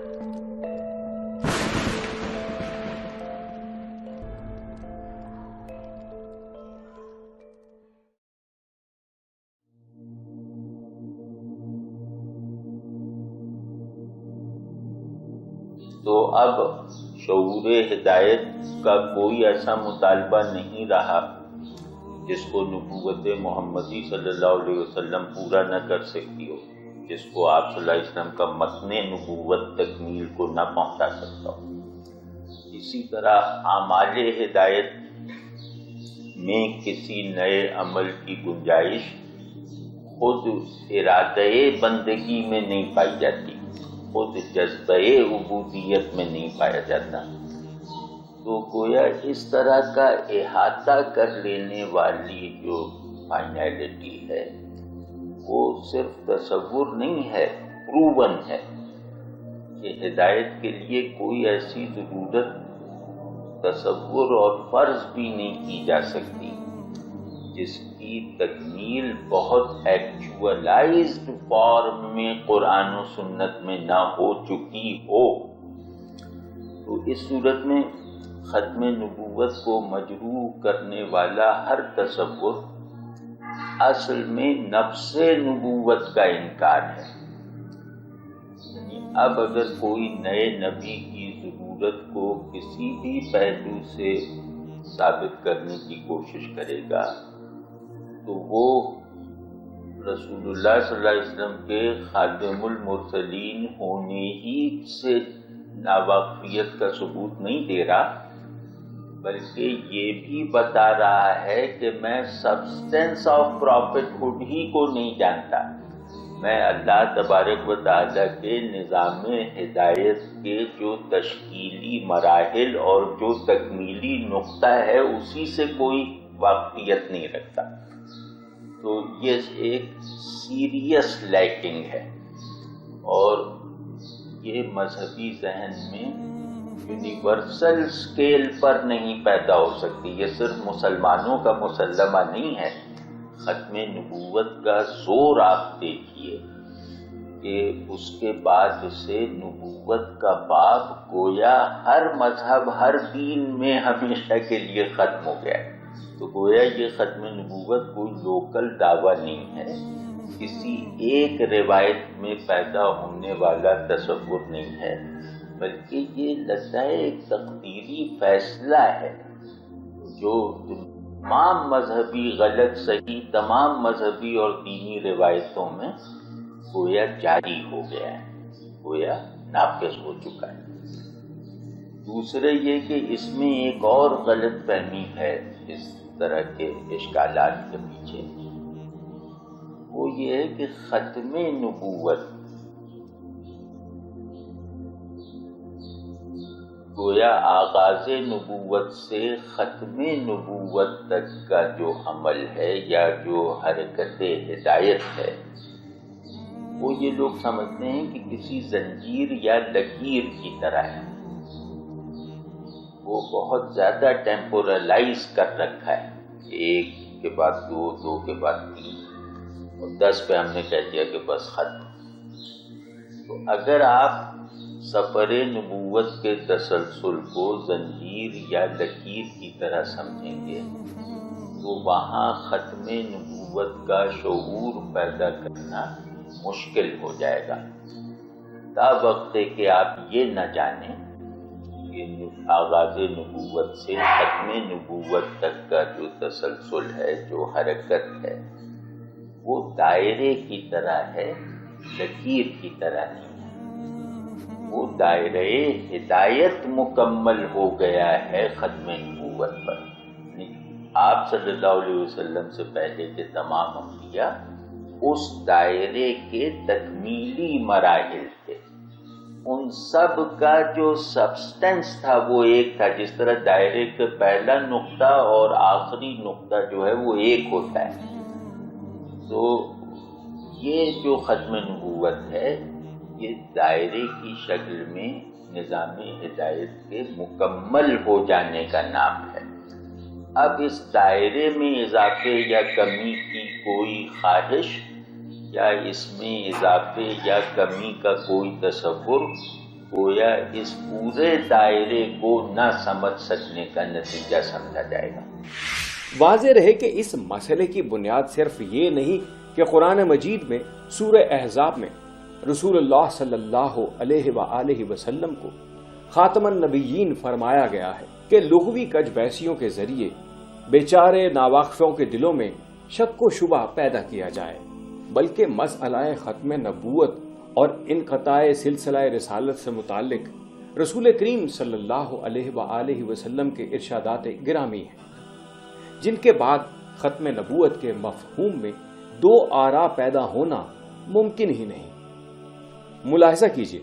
تو اب شعور ہدایت کا کوئی ایسا مطالبہ نہیں رہا جس کو نبوت محمدی صلی اللہ علیہ وسلم پورا نہ کر سکتی ہو، جس کو آپ صلی اللہ علیہ وسلم کا متن نبوت تکمیل کو نہ پہنچا سکتا ہو۔ اسی طرح اعمال ہدایت میں کسی نئے عمل کی گنجائش خود ارادہ بندگی میں نہیں پائی جاتی، خود جذبہ عبودیت میں نہیں پایا جاتا۔ تو گویا اس طرح کا احاطہ کر لینے والی جو فائنلٹی ہے وہ صرف تصور نہیں ہے، پروون ہے کہ ہدایت کے لیے کوئی ایسی ضرورت تصور اور فرض بھی نہیں کی جا سکتی جس کی تکمیل بہت ایکچوئلائزڈ فارم میں قرآن و سنت میں نہ ہو چکی ہو۔ تو اس صورت میں ختم نبوت کو مجروح کرنے والا ہر تصور اصل میں نفس نبوت کا انکار ہے۔ یعنی اب اگر کوئی نئے نبی کی ضرورت کو کسی بھی پہلو سے ثابت کرنے کی کوشش کرے گا تو وہ رسول اللہ صلی اللہ علیہ وسلم کے خاتم المرسلین ہونے ہی سے ناواقفیت کا ثبوت نہیں دے رہا، بلکہ یہ بھی بتا رہا ہے کہ میں سبسٹنس آف پروفٹ ہوڈ ہی کو نہیں جانتا، میں اللہ تبارک و تعالیٰ کے نظام ہدایت کے جو تشکیلی مراحل اور جو تکمیلی نقطہ ہے اسی سے کوئی واقفیت نہیں رکھتا۔ تو یہ ایک سیریس لیکنگ ہے، اور یہ مذہبی ذہن میں یونیورسل سکیل پر نہیں پیدا ہو سکتی۔ یہ صرف مسلمانوں کا مسلمہ نہیں ہے۔ ختم نبوت کا زور آپ دیکھیے کہ اس کے بعد سے نبوت کا باب گویا ہر مذہب ہر دین میں ہمیشہ کے لیے ختم ہو گیا ہے۔ تو گویا یہ ختم نبوت کوئی لوکل دعویٰ نہیں ہے، کسی ایک روایت میں پیدا ہونے والا تصور نہیں ہے، بلکہ یہ لگتا ہے ایک تقدیری فیصلہ ہے جو تمام مذہبی غلط صحیح تمام مذہبی اور دینی روایتوں میں گویا جاری ہو گیا ہے، گویا نافذ ہو چکا ہے۔ دوسرے یہ کہ اس میں ایک اور غلط فہمی ہے اس طرح کے اشکالات کے پیچھے، وہ یہ ہے کہ ختم نبوت گویا آغاز نبوت سے ختم نبوت تک کا جو عمل ہے یا جو حرکت ہدایت ہے، وہ یہ لوگ سمجھتے ہیں کہ کسی زنجیر یا لکیر کی طرح ہے، وہ بہت زیادہ ٹیمپورلائز کر رکھا ہے، ایک کے بعد دو، دو کے بعد تین، اور 10 پہ ہم نے کہہ دیا کہ بس ختم۔ تو اگر آپ سفر نبوت کے تسلسل کو زنجیر یا لکیر کی طرح سمجھیں گے تو وہاں ختم نبوت کا شعور پیدا کرنا مشکل ہو جائے گا، تا وقت کہ آپ یہ نہ جانیں کہ آغاز نبوت سے ختم نبوت تک کا جو تسلسل ہے، جو حرکت ہے، وہ دائرے کی طرح ہے، لکیر کی طرح نہیں ہے۔ وہ دائرہ ہدایت مکمل ہو گیا ہے ختم نبوت پر۔ آپ صلی اللہ علیہ وسلم سے پہلے کے تمام انبیاء اس دائرے کے تکمیلی مراحل تھے، ان سب کا جو سبسٹنس تھا وہ ایک تھا، جس طرح دائرے کا پہلا نقطہ اور آخری نقطہ جو ہے وہ ایک ہوتا ہے۔ تو یہ جو ختم نبوت ہے یہ دائرے کی شکل میں نظام ہدایت کے مکمل ہو جانے کا نام ہے۔ اب اس دائرے میں اضافے یا کمی کی کوئی خواہش یا اس میں اضافے یا کمی کا کوئی تصور گویا اس پورے دائرے کو نہ سمجھ سکنے کا نتیجہ سمجھا جائے گا۔ واضح رہے کہ اس مسئلے کی بنیاد صرف یہ نہیں کہ قرآن مجید میں سورہ احزاب میں رسول اللہ صلی اللہ علیہ وآلہ وسلم کو خاتم النبیین فرمایا گیا ہے کہ لغوی کج بیسیوں کے ذریعے بیچارے ناواقفوں کے دلوں میں شک و شبہ پیدا کیا جائے، بلکہ مسئلہ ختم نبوت اور انقطاع سلسلہ رسالت سے متعلق رسول کریم صلی اللہ علیہ وآلہ وسلم کے ارشادات گرامی ہیں، جن کے بعد ختم نبوت کے مفہوم میں دو آراء پیدا ہونا ممکن ہی نہیں۔ ملاحظہ کیجیے،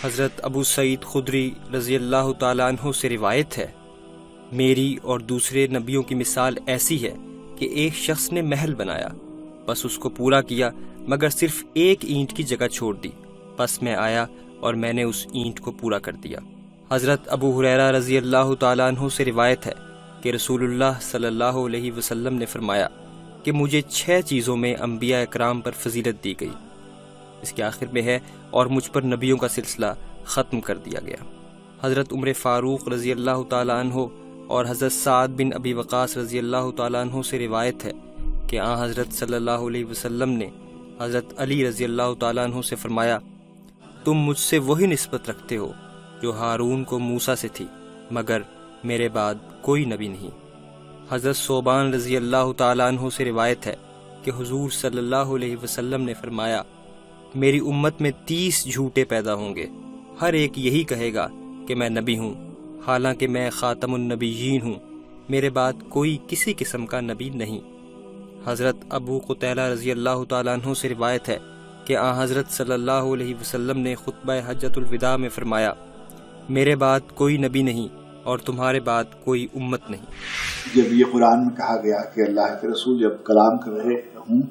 حضرت ابو سعید خدری رضی اللہ تعالیٰ عنہ سے روایت ہے، میری اور دوسرے نبیوں کی مثال ایسی ہے کہ ایک شخص نے محل بنایا، بس اس کو پورا کیا مگر صرف ایک اینٹ کی جگہ چھوڑ دی، پس میں آیا اور میں نے اس اینٹ کو پورا کر دیا۔ حضرت ابو ہریرہ رضی اللہ تعالیٰ عنہ سے روایت ہے کہ رسول اللہ صلی اللہ علیہ وسلم نے فرمایا کہ مجھے 6 چیزوں میں انبیاء اکرام پر فضیلت دی گئی، اس کے آخر میں ہے اور مجھ پر نبیوں کا سلسلہ ختم کر دیا گیا۔ حضرت عمر فاروق رضی اللہ تعالیٰ عنہ اور حضرت سعد بن ابی وقاص رضی اللہ تعالیٰ عنہ سے روایت ہے کہ حضرت صلی اللہ علیہ وسلم نے حضرت علی رضی اللہ تعالیٰ عنہ سے فرمایا، تم مجھ سے وہی نسبت رکھتے ہو جو ہارون کو موسیٰ سے تھی، مگر میرے بعد کوئی نبی نہیں۔ حضرت صوبان رضی اللہ تعالیٰ عنہ سے روایت ہے کہ حضور صلی اللہ علیہ وسلم نے فرمایا، میری امت میں 30 جھوٹے پیدا ہوں گے، ہر ایک یہی کہے گا کہ میں نبی ہوں، حالانکہ میں خاتم النبیین ہوں، میرے بعد کوئی کسی قسم کا نبی نہیں۔ حضرت ابو قتیلہ رضی اللہ تعالیٰ عنہ سے روایت ہے کہ حضرت صلی اللہ علیہ وسلم نے خطبہ حجۃ الوداع میں فرمایا، میرے بعد کوئی نبی نہیں اور تمہارے بعد کوئی امت نہیں۔ جب یہ قرآن میں کہا گیا کہ اللہ کے رسول جب کلام کر رہے ہوں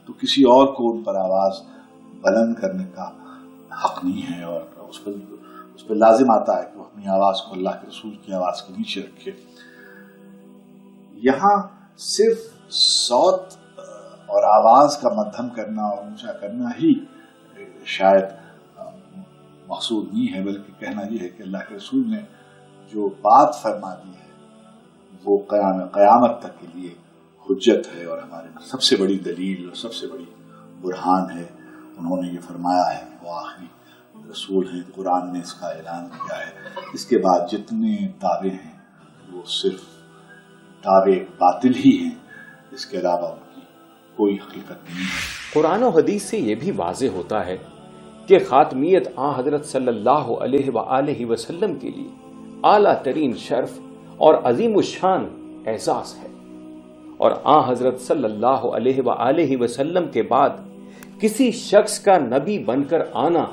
تو کسی اور کو ان پر آواز بلند کرنے کا حق نہیں ہے، اور اس پہ لازم آتا ہے کہ وہ اپنی آواز کو اللہ کے رسول کی آواز کے نیچے رکھے۔ یہاں صرف صوت اور آواز کا مدھم کرنا اور اونچا کرنا ہی شاید مقصود نہیں ہے، بلکہ کہنا یہ ہے کہ اللہ کے رسول نے جو بات فرما دی ہے وہ قیامت تک کے لیے حجت ہے، اور ہمارے سب سے بڑی دلیل اور سب سے بڑی برہان ہے۔ انہوں نے یہ فرمایا ہے کہ وہ آخری رسول ہیں، قرآن نے اس کا اعلان کیا ہے۔ اس کے بعد جتنے دعوے ہیں وہ صرف دعوے باطل ہی ہیں، اس کے علاوہ ان کی کوئی حقیقت نہیں ہے۔ قرآن و حدیث سے یہ بھی واضح ہوتا ہے کہ خاتمیت حضرت صلی اللہ علیہ وآلہ وسلم کے لیے اعلیٰ ترین شرف اور عظیم الشان اعزاز ہے، اور حضرت صلی اللہ علیہ وآلہ وسلم کے بعد کسی شخص کا نبی بن کر آنا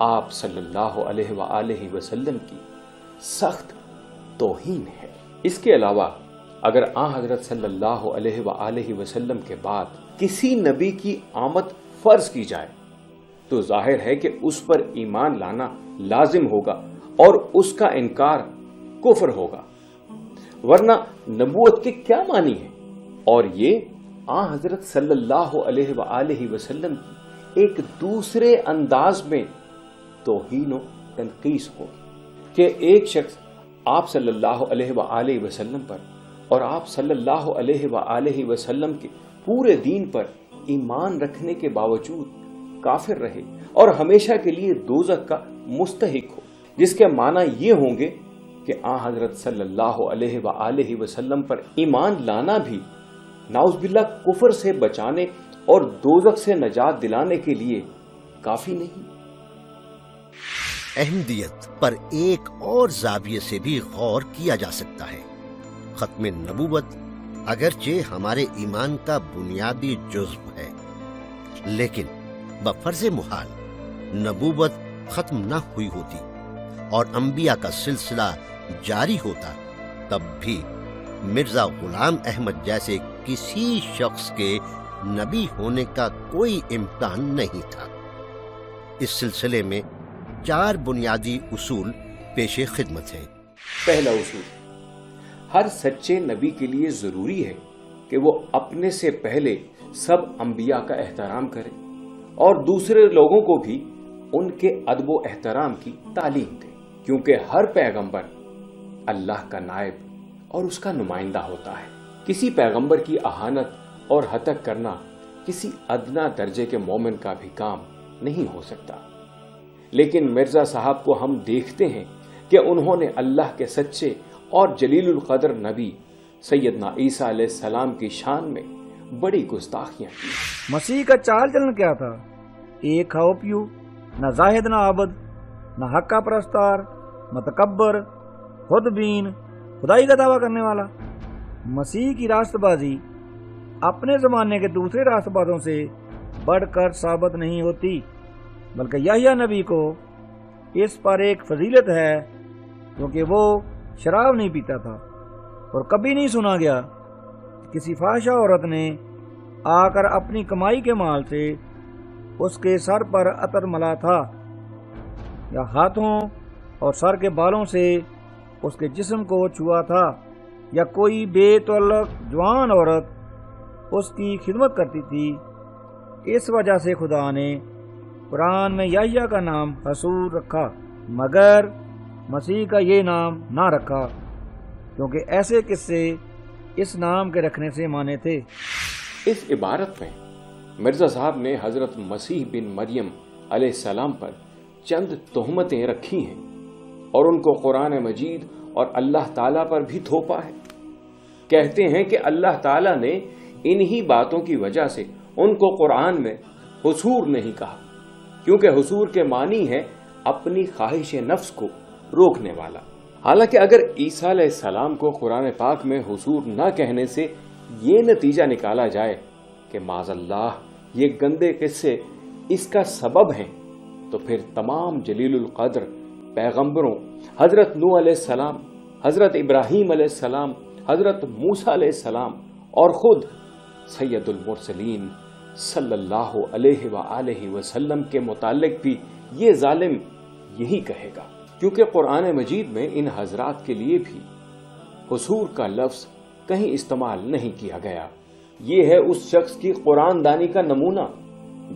آپ صلی اللہ علیہ وآلہ وسلم کی سخت توہین ہے۔ اس کے علاوہ اگر حضرت صلی اللہ علیہ وآلہ وسلم کے بعد کسی نبی کی آمد فرض کی جائے تو ظاہر ہے کہ اس پر ایمان لانا لازم ہوگا اور اس کا انکار کفر ہوگا، ورنہ نبوت کے کیا معنی ہے؟ اور یہ حضرت صلی اللہ علیہ وآلہ وسلم کی ایک دوسرے انداز میں توہین و تنقیص ہوگی کہ ایک شخص آپ صلی اللہ علیہ وآلہ وسلم پر اور آپ صلی اللہ علیہ وآلہ وسلم کے پورے دین پر ایمان رکھنے کے باوجود کافر رہے اور ہمیشہ کے لیے دوزخ کا مستحق ہو، جس کے معنی یہ ہوں گے کہ حضرت صلی اللہ علیہ وآلہ وسلم پر ایمان لانا بھی نعوذ باللہ کفر سے بچانے اور دوزخ سے نجات دلانے کے لیے کافی نہیں۔ احمدیت پر ایک اور زاویے سے بھی غور کیا جا سکتا ہے۔ ختم نبوت اگرچہ ہمارے ایمان کا بنیادی جزو ہے، لیکن بفرض محال نبوت ختم نہ ہوئی ہوتی اور انبیاء کا سلسلہ جاری ہوتا، تب بھی مرزا غلام احمد جیسے کسی شخص کے نبی ہونے کا کوئی امکان نہیں تھا۔ اس سلسلے میں 4 بنیادی اصول پیش خدمت ہیں۔ پہلا اصول، ہر سچے نبی کے لیے ضروری ہے کہ وہ اپنے سے پہلے سب انبیاء کا احترام کرے اور دوسرے لوگوں کو بھی ان کے ادب و احترام کی تعلیم دے، کیونکہ ہر پیغمبر اللہ کا نائب اور اس کا نمائندہ ہوتا ہے۔ کسی پیغمبر کی اہانت اور ہتک کرنا کسی ادنا درجے کے مومن کا بھی کام نہیں ہو سکتا، لیکن مرزا صاحب کو ہم دیکھتے ہیں کہ انہوں نے اللہ کے سچے اور جلیل القدر نبی سیدنا عیسیٰ علیہ السلام کی شان میں بڑی گستاخیاں کی۔ مسیح کا چال چلن کیا تھا؟ ایک کھاؤ پیو، نہ زاہد نہ عابد، نہ حق کا پرستار، متکبر، خود بین، خدائی کا دعویٰ کرنے والا۔ مسیح کی راست بازی اپنے زمانے کے دوسرے راست بازوں سے بڑھ کر ثابت نہیں ہوتی، بلکہ یحییٰ نبی کو اس پر ایک فضیلت ہے، کیونکہ وہ شراب نہیں پیتا تھا، اور کبھی نہیں سنا گیا کسی فاحشہ عورت نے آ کر اپنی کمائی کے مال سے اس کے سر پر عطر ملا تھا، یا ہاتھوں اور سر کے بالوں سے اس کے جسم کو چھوا تھا، یا کوئی بے تعلق جوان عورت اس کی خدمت کرتی تھی۔ اس وجہ سے خدا نے قرآن میں یحییٰ کا نام حسور رکھا، مگر مسیح کا یہ نام نہ رکھا، کیونکہ ایسے قصے اس نام کے رکھنے سے مانے تھے۔ اس عبارت میں مرزا صاحب نے حضرت مسیح بن مریم علیہ السلام پر چند تہمتیں رکھی ہیں اور ان کو قرآن مجید اور اللہ تعالیٰ پر بھی تھوپا ہے۔ کہتے ہیں کہ اللہ تعالیٰ نے انہی باتوں کی وجہ سے ان کو قرآن میں حصور نہیں کہا، کیونکہ حصور کے معنی ہے اپنی خواہش نفس کو روکنے والا۔ حالانکہ اگر عیسیٰ علیہ السلام کو قرآن پاک میں حصور نہ کہنے سے یہ نتیجہ نکالا جائے کہ معاذ اللہ یہ گندے قصے اس کا سبب ہیں، تو پھر تمام جلیل القدر پیغمبروں، حضرت نوح علیہ السلام، حضرت ابراہیم علیہ السلام، حضرت موسیٰ علیہ السلام اور خود سید المرسلین صلی اللہ علیہ وآلہ وسلم کے متعلق بھی یہ ظالم یہی کہے گا، کیونکہ قرآن مجید میں ان حضرات کے لیے بھی حصور کا لفظ کہیں استعمال نہیں کیا گیا۔ یہ ہے اس شخص کی قرآن دانی کا نمونہ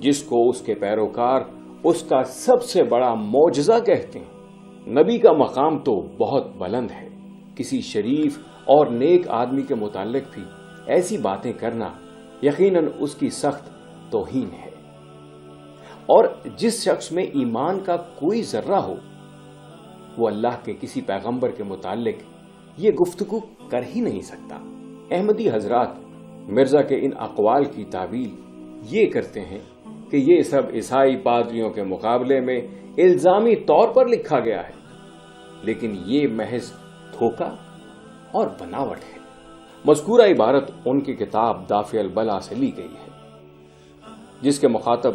جس کو اس کے پیروکار اس کا سب سے بڑا معجزہ کہتے ہیں۔ نبی کا مقام تو بہت بلند ہے، کسی شریف اور نیک آدمی کے متعلق بھی ایسی باتیں کرنا یقیناً اس کی سخت توہین ہے، اور جس شخص میں ایمان کا کوئی ذرہ ہو وہ اللہ کے کسی پیغمبر کے متعلق یہ گفتگو کر ہی نہیں سکتا۔ احمدی حضرات مرزا کے ان اقوال کی تعویل یہ کرتے ہیں کہ یہ سب عیسائی پادریوں کے مقابلے میں الزامی طور پر لکھا گیا ہے، لیکن یہ محض دھوکہ اور بناوٹ ہے۔ مذکورہ عبارت ان کی کتاب دافع البلا سے لی گئی ہے، جس کے مخاطب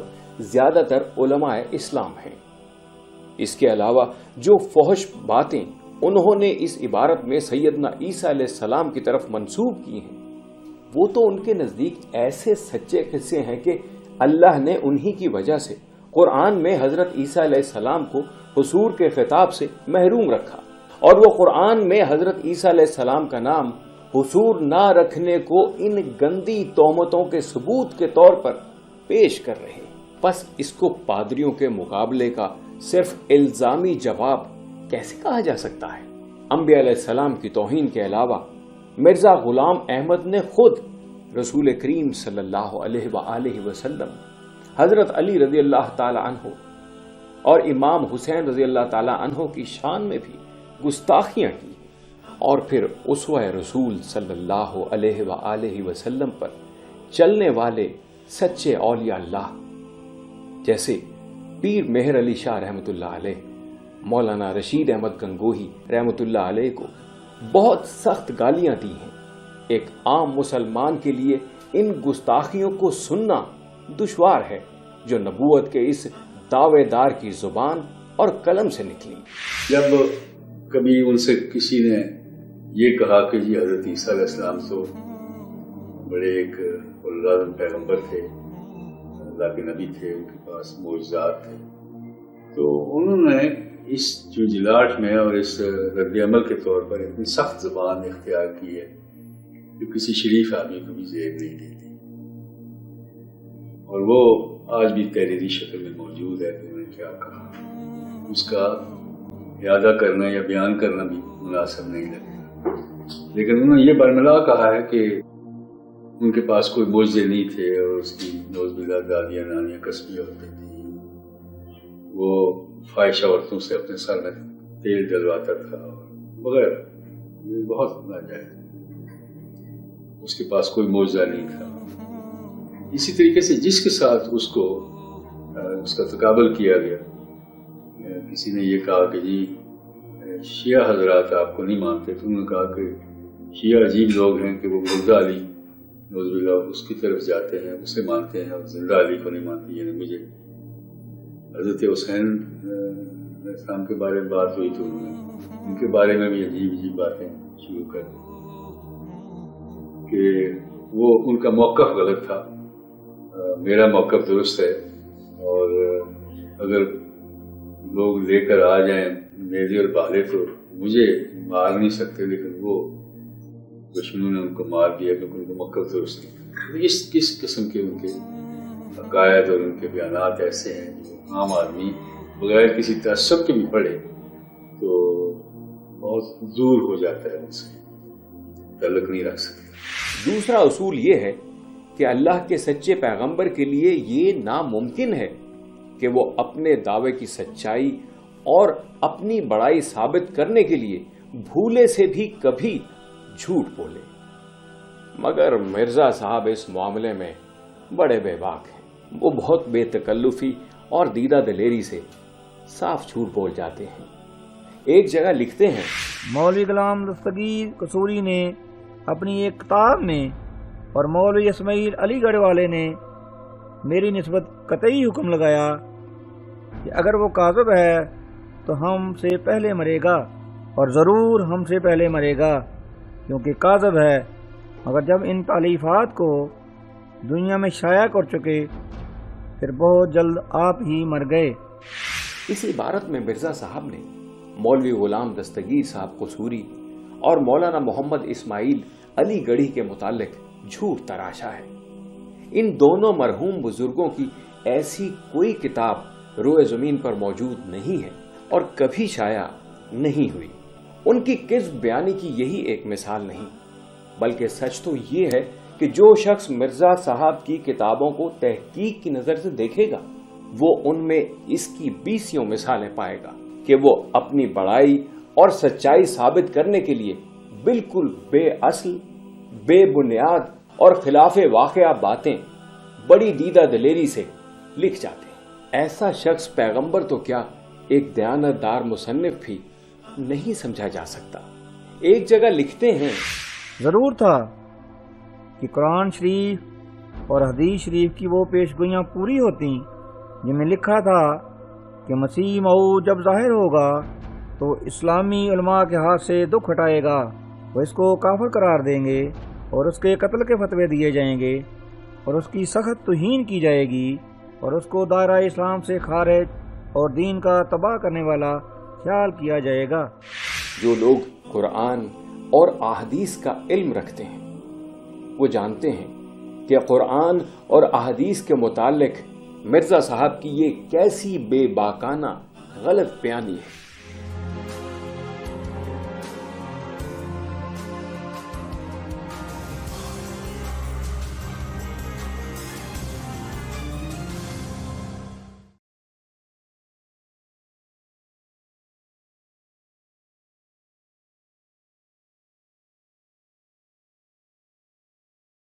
زیادہ تر علماء اسلام ہیں۔ اس کے علاوہ جو فحش باتیں انہوں نے اس عبارت میں سیدنا عیسیٰ علیہ السلام کی طرف منسوب کی ہیں، وہ تو ان کے نزدیک ایسے سچے قصے ہیں کہ اللہ نے انہی کی وجہ سے قرآن میں حضرت عیسیٰ علیہ السلام کو حصور کے خطاب سے محروم رکھا، اور وہ قرآن میں حضرت عیسیٰ علیہ السلام کا نام حصور نہ رکھنے کو ان گندی تہمتوں کے ثبوت کے طور پر پیش کر رہے ہیں۔ پس اس کو پادریوں کے مقابلے کا صرف الزامی جواب کیسے کہا جا سکتا ہے؟ انبیاء علیہ السلام کی توہین کے علاوہ مرزا غلام احمد نے خود رسول کریم صلی اللہ علیہ وآلہ وسلم، حضرت علی رضی اللہ تعالی عنہ اور امام حسین رضی اللہ تعالی عنہ کی شان میں بھی گستاخیاں کی، اور پھر اسوہ رسول صلی اللہ علیہ وآلہ وسلم پر چلنے والے سچے اولیاء اللہ جیسے پیر مہر علی شاہ رحمۃ اللہ علیہ، مولانا رشید احمد گنگوہی رحمۃ اللہ علیہ کو بہت سخت گالیاں دی ہیں۔ ایک عام مسلمان کے لیے ان گستاخیوں کو سننا دشوار ہے جو نبوت کے اس دعوے دار کی زبان اور قلم سے نکلی۔ جب کبھی ان سے کسی نے یہ کہا کہ جی حضرت عیسیٰ علیہ السلام تو بڑے ایک العظم پیغمبر تھے، اللہ کے نبی تھے، ان کے پاس معجزات تھے، تو انہوں نے اس جھنجھلاہٹ میں اور اس رد عمل کے طور پر اتنی سخت زبان اختیار کی ہے جو کسی شریف آدمی کو بھی زیب نہیں دیتی، اور وہ آج بھی تحریری شکل میں موجود ہے کہ میں کیا کہا، اس کا اعادہ کرنا یا بیان کرنا بھی مناسب نہیں لگے، لیکن انہوں نے یہ برملا کہا ہے کہ ان کے پاس کوئی معجزے نہیں تھے اور اس کی نوز باللہ دادیاں نانیاں قصبی عورتیں تھیں، وہ فاحشہ عورتوں سے اپنے سر میں تیل جلواتا تھا وغیرہ، یہ بہت ناجائز، اس کے پاس کوئی معجزہ نہیں تھا۔ اسی طریقے سے جس کے ساتھ اس کا تقابل کیا گیا، کسی نے یہ کہا کہ جی شیعہ حضرات آپ کو نہیں مانتے، تو انہوں نے کہا کہ شیعہ عجیب لوگ ہیں کہ وہ مرزا علی نعوذ باللہ اس کی طرف جاتے ہیں، اسے مانتے ہیں اور زندہ علی کو نہیں مانتے۔ یعنی مجھے حضرت حسین علیہ السلام کے بارے میں بات ہوئی تو ان کے بارے میں بھی عجیب باتیں شروع کر دی کہ وہ ان کا موقف غلط تھا، میرا موقف درست ہے، اور اگر لوگ لے کر آ جائیں میرے اور بالے تو مجھے مار نہیں سکتے، لیکن وہ دشمنوں نے ان کو مار دیا کیونکہ ان کو موقف درست نہیں۔ کس قسم کے ان کے عقائد اور ان کے بیانات ایسے ہیں جو عام آدمی بغیر کسی تعصب کے بھی پڑھے تو بہت دور ہو جاتا ہے، ان سے تعلق نہیں رکھ سکتا۔ دوسرا اصول یہ ہے کہ اللہ کے سچے پیغمبر کے لیے یہ ناممکن ہے کہ وہ اپنے دعوے کی سچائی اور اپنی بڑائی ثابت کرنے کے لیے بھولے سے بھی کبھی جھوٹ بولے، مگر مرزا صاحب اس معاملے میں بڑے بے باک ہیں۔ وہ بہت بے تکلفی اور دیدہ دلیری سے صاف جھوٹ بول جاتے ہیں۔ ایک جگہ لکھتے ہیں، مولوی غلام دستگیر قصوری نے اپنی ایک کتاب میں اور مولوی اسماعیل علی گڑھ والے نے میری نسبت قطعی حکم لگایا کہ اگر وہ کاذب ہے تو ہم سے پہلے مرے گا، اور ضرور ہم سے پہلے مرے گا کیونکہ کاذب ہے، مگر جب ان تالیفات کو دنیا میں شائع کر چکے پھر بہت جلد آپ ہی مر گئے۔ اس عبارت میں مرزا صاحب نے مولوی غلام دستگیر صاحب قصوری اور مولانا محمد اسماعیل علی گڑھی کے متعلق جھوٹ تراشا ہے۔ ان دونوں مرحوم بزرگوں کی ایسی کوئی کتاب روئے زمین پر موجود نہیں ہے اور کبھی شائع نہیں ہوئی۔ ان کی کذب بیانی کی یہی ایک مثال نہیں، بلکہ سچ تو یہ ہے کہ جو شخص مرزا صاحب کی کتابوں کو تحقیق کی نظر سے دیکھے گا وہ ان میں اس کی 20 مثالیں پائے گا کہ وہ اپنی بڑائی اور سچائی ثابت کرنے کے لیے بالکل بے اصل، بے بنیاد اور خلاف واقعہ باتیں بڑی دیدہ دلیری سے لکھ جاتے ہیں۔ ایسا شخص پیغمبر تو کیا ایک دیانت دار مصنف بھی نہیں سمجھا جا سکتا۔ ایک جگہ لکھتے ہیں، ضرور تھا کہ قرآن شریف اور حدیث شریف کی وہ پیشگوئیاں پوری ہوتی جن میں لکھا تھا کہ مسیح موعود جب ظاہر ہوگا تو اسلامی علماء کے ہاتھ سے دکھ ہٹائے گا، وہ اس کو کافر قرار دیں گے اور اس کے قتل کے فتوے دیے جائیں گے اور اس کی سخت توہین کی جائے گی اور اس کو دائرہ اسلام سے خارج اور دین کا تباہ کرنے والا خیال کیا جائے گا۔ جو لوگ قرآن اور احادیث کا علم رکھتے ہیں وہ جانتے ہیں کہ قرآن اور احادیث کے متعلق مرزا صاحب کی یہ کیسی بے باکانہ غلط بیانی ہے